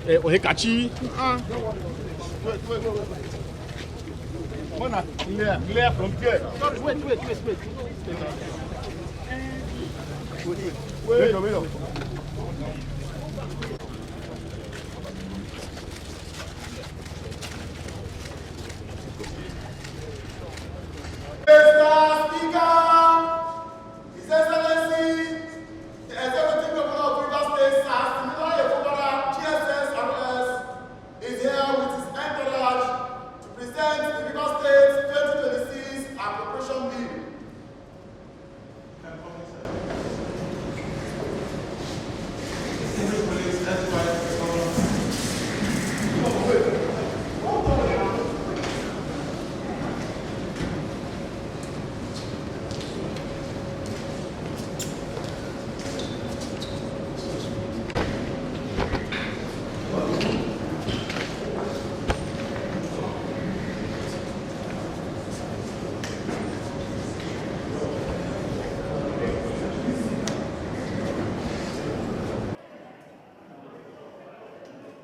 Ohekachi. Clear from here. Sorry, wait. Wait. Mr. Speaker, His Excellency, the Executive Governor of Rivers State, Siminalayi Fubara, GSS, is here with his entourage to present the Rivers State 2026 Appropriation Bill.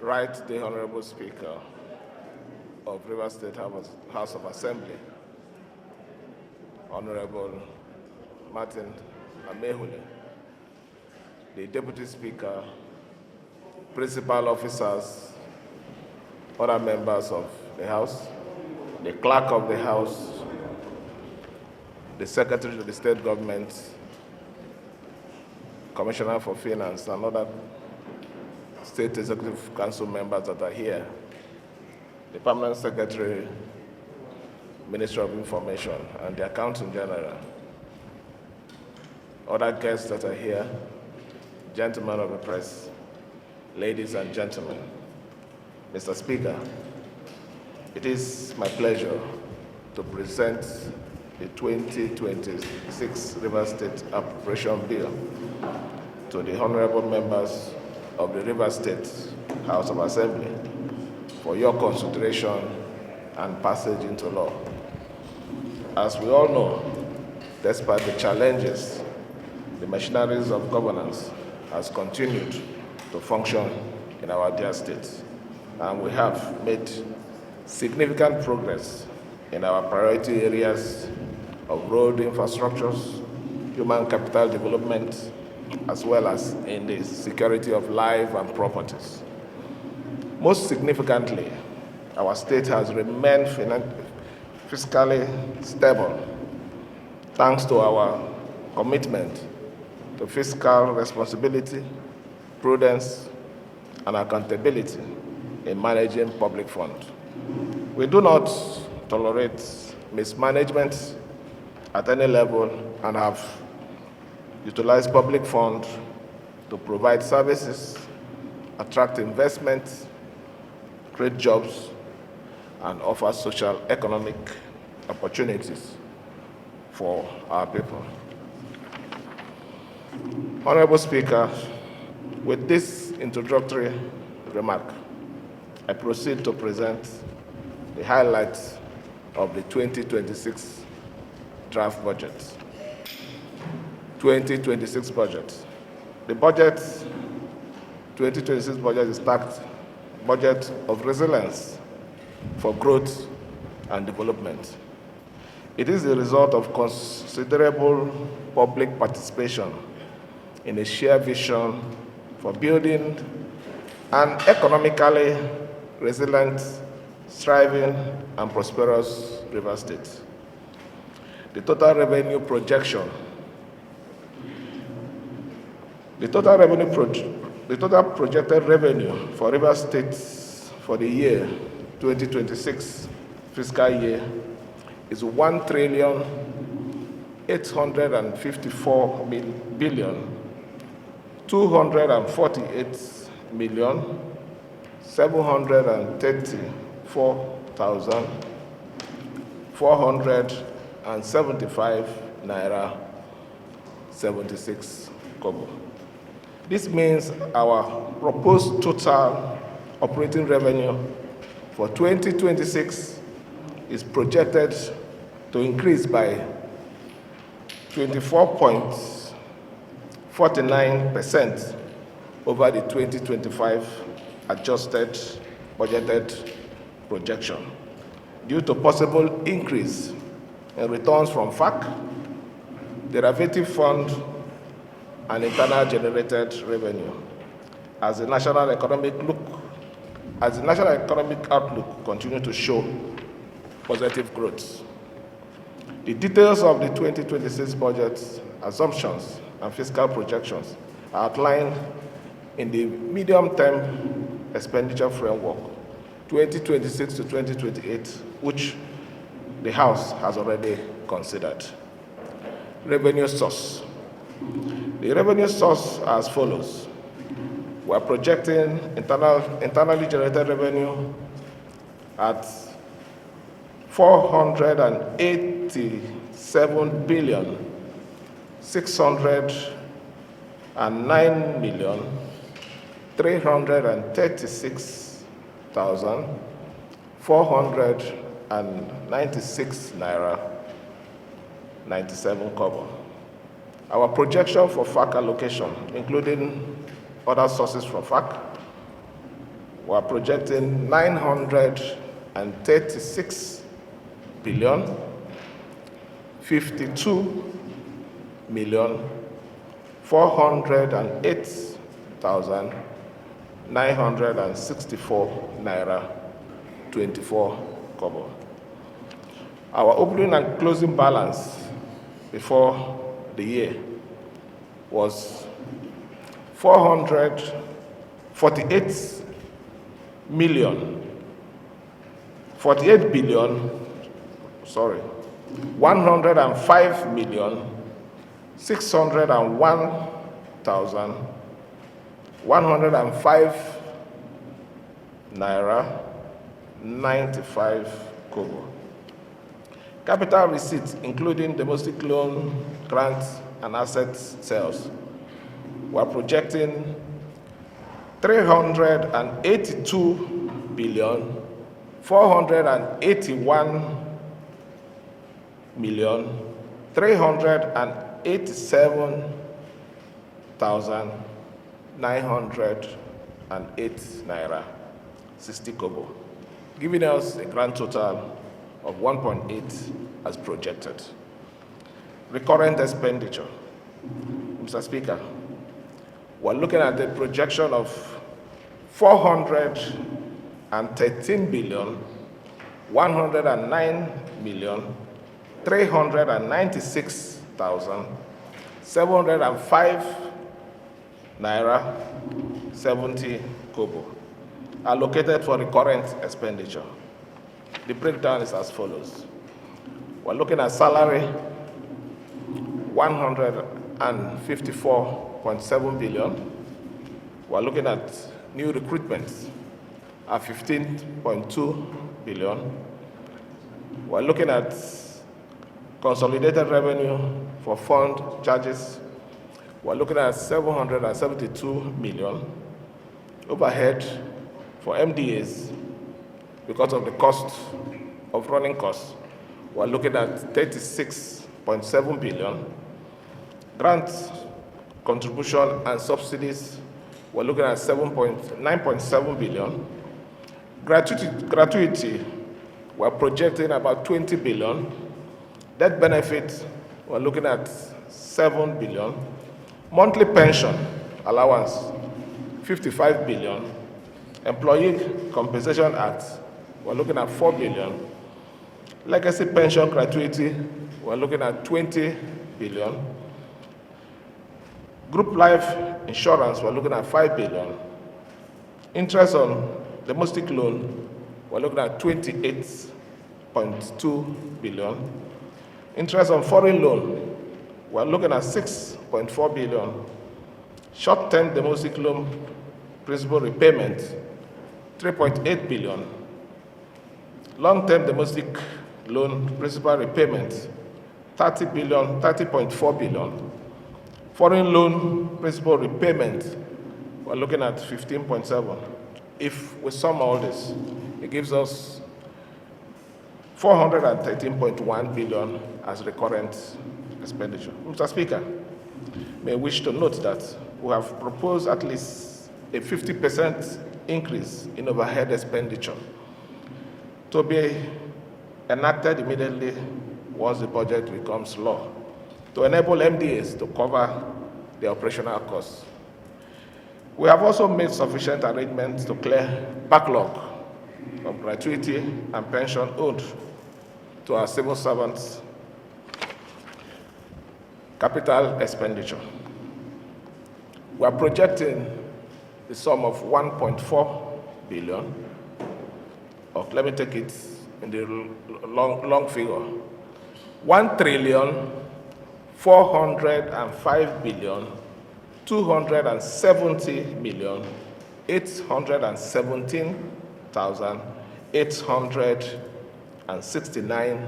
Right, the Honorable Speaker of Rivers State House of Assembly, Honorable Martin Amehule, the Deputy Speaker, Principal Officers, other members of the House, the Clerk of the House, the Secretary of the State Government, Commissioner for Finance, and other State Executive Council members that are here, the Permanent Secretary, Minister of Information, and the Accountant General, other guests that are here, gentlemen of the press, ladies and gentlemen. Mr. Speaker, it is my pleasure to present the 2026 Rivers State Appropriation Bill to the honorable members of the Rivers State House of Assembly for your consideration and passage into law. As we all know, despite the challenges, the machineries of governance has continued to function in our dear state, and we have made significant progress in our priority areas of road infrastructures, human capital development, as well as in the security of life and properties. Most significantly, our state has remained fiscally stable thanks to our commitment to fiscal responsibility, prudence, and accountability in managing public funds. We do not tolerate mismanagement at any level and have utilized public funds to provide services, attract investment, create jobs, and offer social economic opportunities for our people. Honorable Speaker, with this introductory remark, I proceed to present the highlights of the 2026 draft budget. 2026 budget. The budget, 2026 budget is tagged budget of resilience for growth and development. It is the result of considerable public participation in a shared vision for building an economically resilient, thriving, and prosperous River State. The total revenue projection The total projected revenue for River State for the year 2026 fiscal year is 1,354,234,475 naira 76 kobo. This means our proposed total operating revenue for 2026 is projected to increase by 24.49% over the 2025 adjusted budgeted projection due to possible increase in returns from FAC, derivative fund, and internal generated revenue as the national economic outlook continue to show positive growth. The details of the 2026 budget assumptions and fiscal projections are outlined in the medium-term expenditure framework 2026 to 2028, which the House has already considered. Revenue source. The revenue source are as follows. We are projecting internally generated revenue at 487 billion 609 million 336,496 naira 97 kobo. Our projection for FAC allocation, including other sources from FAC, we are projecting 936 billion 52 million 408,964 naira 24 kobo. Our opening and closing balance before the year was 48 billion, 105 million 601,105 naira 95 kobo. Capital receipts, including domestic loan, grants, and asset sales, we are projecting 382 billion 481 million 387,908 naira 60 kobo, giving us a grand total of 1.8 as projected. Recurrent expenditure. Mr. Speaker, we're looking at the projection of 413 billion 109 million 396,705 naira 70 kobo allocated for recurrent expenditure. The breakdown is as follows. We're looking at salary 154.7 billion. We're looking at new recruitments at 15.2 billion. We're looking at consolidated revenue for fund charges. We're looking at 772 million. Overhead for MDAs, because of the cost of running costs, we're looking at 36.7 billion. Grants, contribution, and subsidies, we're looking at 9.7 billion. Gratuity, we're projecting about 20 billion. Death benefit, we're looking at 7 billion. Monthly pension allowance, 55 billion. Employee Compensation Act, we're looking at 4 billion. Legacy pension gratuity, we're looking at 20 billion. Group life insurance, we're looking at 5 billion. Interest on domestic loan, we're looking at 28.2 billion. Interest on foreign loan, we're looking at 6.4 billion. Short-term domestic loan principal repayment, 3.8 billion. Long-term domestic loan principal repayment, 30.4 billion. Foreign loan principal repayment, we're looking at 15.7. If we sum all this, it gives us 413.1 billion as recurrent expenditure. Mr. Speaker, may I wish to note that we have proposed at least a 50% increase in overhead expenditure to be enacted immediately once the budget becomes law to enable MDAs to cover the operational costs. We have also made sufficient arrangements to clear backlog of gratuity and pension owed to our civil servants. Capital expenditure. We are projecting the sum of 1.4 billion, or let me take it in the long figure, 1,405,270,817,869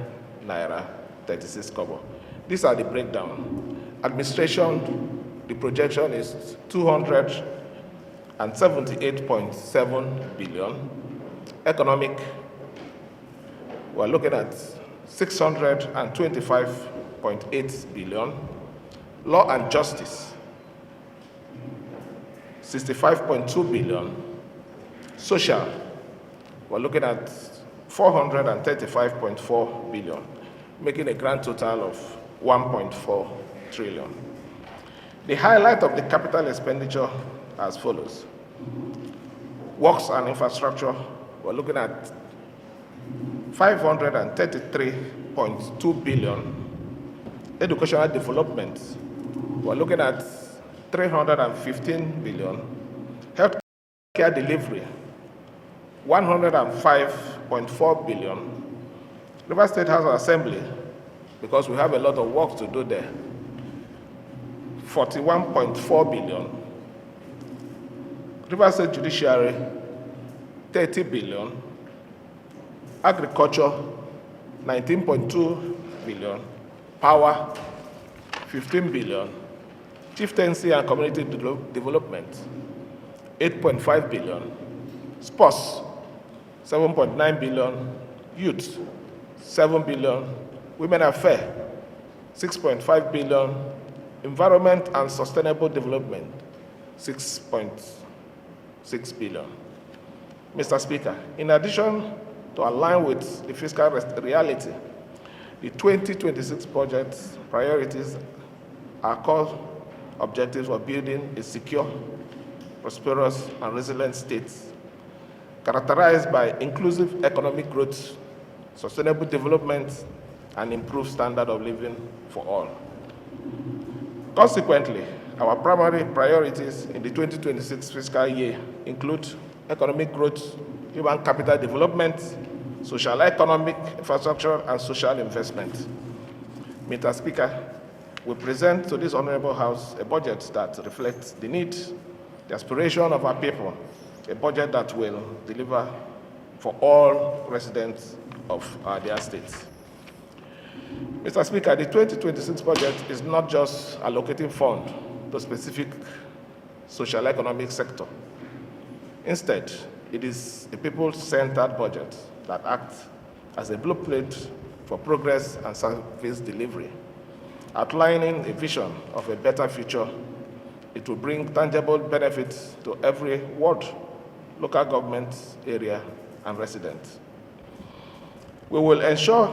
naira 36 kobo. These are the breakdown. Administration, the projection is 278.7 billion. Economic, we're looking at 625.8 billion. Law and justice, 65.2 billion. Social, we're looking at 435.4 billion, making a grand total of 1.4 trillion. The highlight of the capital expenditure as follows. Works and infrastructure, we're looking at 533.2 billion. Educational development, we're looking at 315 billion. Healthcare delivery, 105.4 billion. River State House of Assembly, because we have a lot of work to do there, 41.4 billion. River State Judiciary, 30 billion. Agriculture, 19.2 billion. Power, 15 billion. Chieftaincy and community development, 8.5 billion. Sports, 7.9 billion. Youth, 7 billion. Women affairs, 6.5 billion. Environment and sustainable development, 6.6 billion. Mr. Speaker, in addition to align with the fiscal reality, the 2026 budget priorities are core objectives of building a secure, prosperous, and resilient state characterized by inclusive economic growth, sustainable development, and improved standard of living for all. Consequently, our primary priorities in the 2026 fiscal year include economic growth, human capital development, social economic infrastructure, and social investment. Mr. Speaker, we present to this Honorable House a budget that reflects the need, the aspiration of our people, a budget that will deliver for all residents of our dear states. Mr. Speaker, the 2026 budget is not just allocating funds to specific social economic sector. Instead, it is a people-centered budget that acts as a blueprint for progress and service delivery. Outlining a vision of a better future, it will bring tangible benefits to every ward, local government area, and resident. We will ensure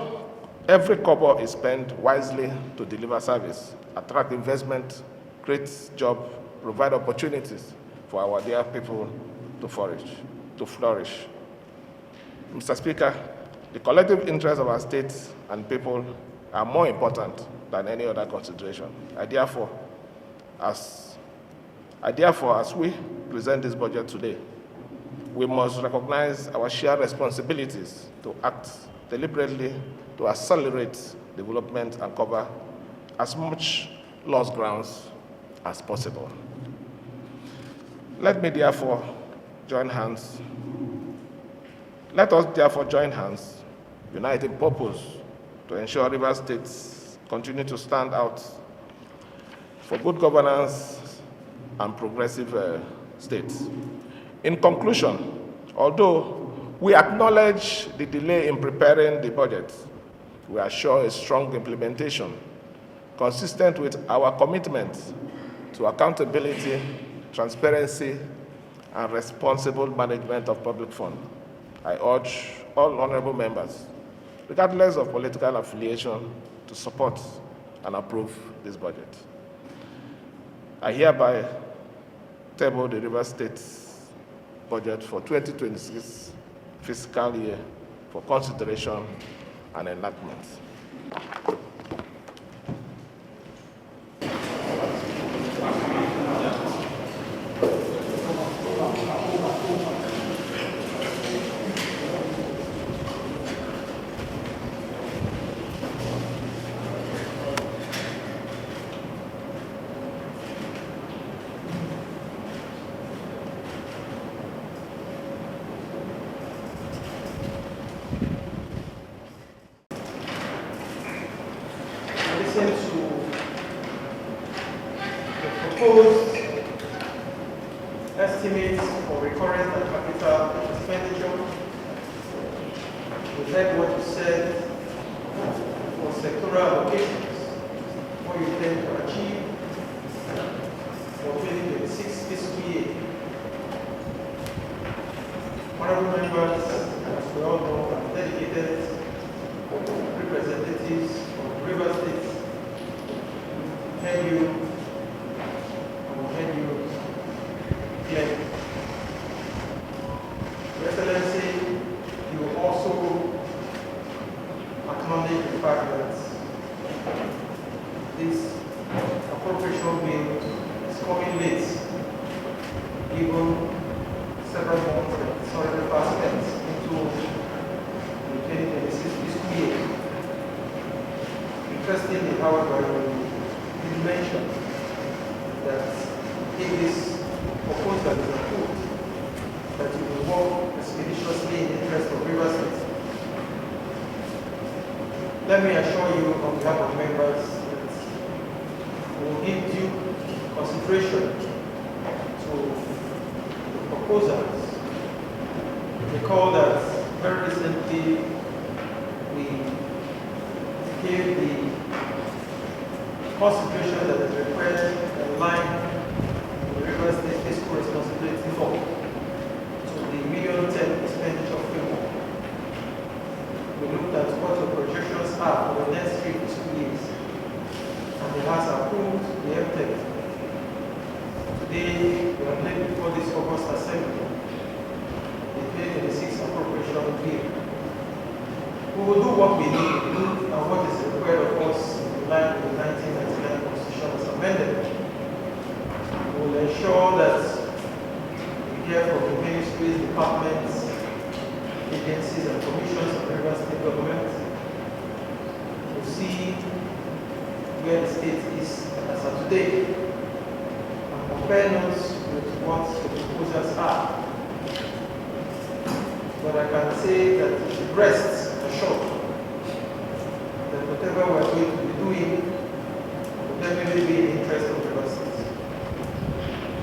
every kobo is spent wisely to deliver service, attract investment, create jobs, provide opportunities for our dear people to flourish. Mr. Speaker, the collective interests of our states and people are more important than any other consideration. I therefore, as we present this budget today, we must recognize our shared responsibilities to act deliberately to accelerate development and cover as much lost grounds as possible. Let us therefore join hands, unite in purpose to ensure River States continue to stand out for good governance and progressive states. In conclusion, although we acknowledge the delay in preparing the budget, we assure a strong implementation consistent with our commitment to accountability, transparency, and responsible management of public funds. I urge all honorable members, regardless of political affiliation, to support and approve this budget. I hereby table the Rivers State budget for 2026 fiscal year for consideration and enactment. Listen to the proposed estimates for recurrent and capital expenditure. We heard what you said for sectoral allocations, what you intend to achieve for 2026 fiscal year. Honorable members, as we all know, are dedicated representatives of Rivers State. Heard you, and heard you clearly. Your Excellency, you also acknowledge the fact that this appropriation bill is coming late, even several months and it's already past tense into the 2026 fiscal year. Interestingly, however, you mentioned that if this proposal is approved, that it will work expeditiously in the interest of Rivers State. Let me assure you on behalf of members that we will give due consideration to the proposals. Recall that very recently we gave the consideration that is required in line with the Rivers State fiscal responsibility law to the medium-term expenditure framework. We looked at what the projections are for the next 3 fiscal years, and it has approved the MTEC. Today, we are laid before this August Assembly, the 2026 appropriation bill. We will do what we need to do and what is required of us in line with the 1999 Constitution as amended. We will ensure that we hear from the ministries, departments, agencies, and commissions of the Rivers State government to see where the state is as of today and compare notes with what the proposals are. But I can say that it rests assured that whatever we are going to be doing will definitely be in the interest of Rivers State.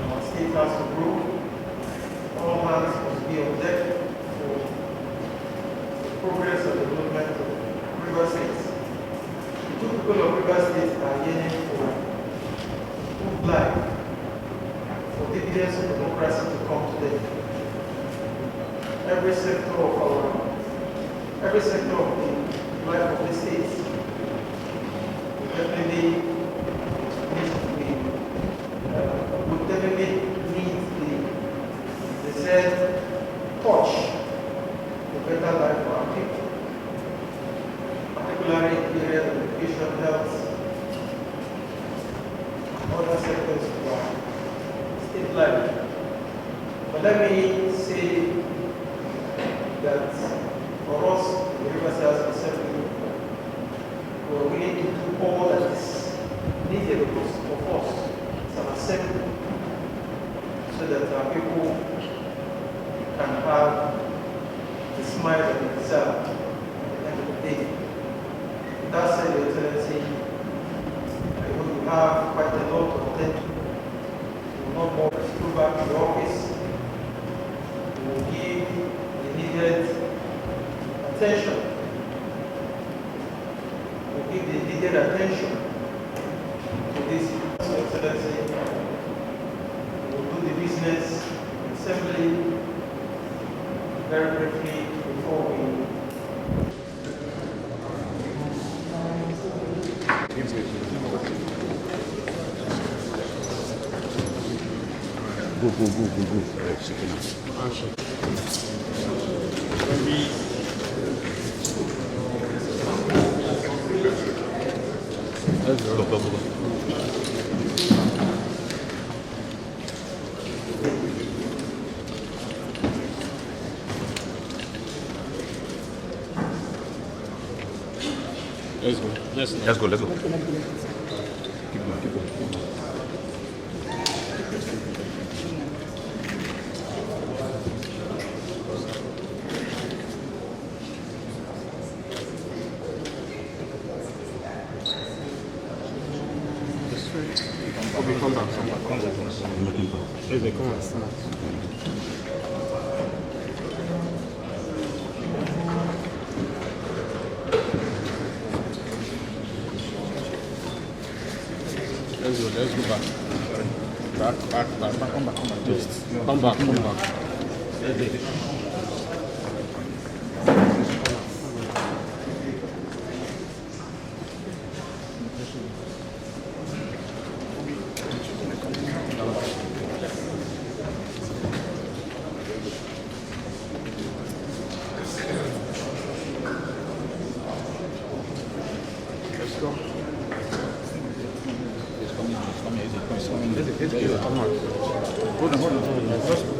Our state has to grow. All hands must be on deck for the progress and development of Rivers State. The two people of Rivers State are yearning for good life, for dividends of democracy to come to them. Every sector of the life of the state will definitely need the said touch to better life for our people, particularly in the area of education, health, and other sectors of our state life. But let me say that for us, the Rivers State Assembly, we are willing to do all that is needed of us as an assembly so that our people can have the smile that they deserve at the end of the day. With that said, Your Excellency, I know you have quite a lot of attention. You will not more go back to the office. You will give the needed attention. We give the needed attention to this, Your Excellency. We will do the business with Assembly very briefly before we Let's go. Let's go back. Come back. Come back. Hold on.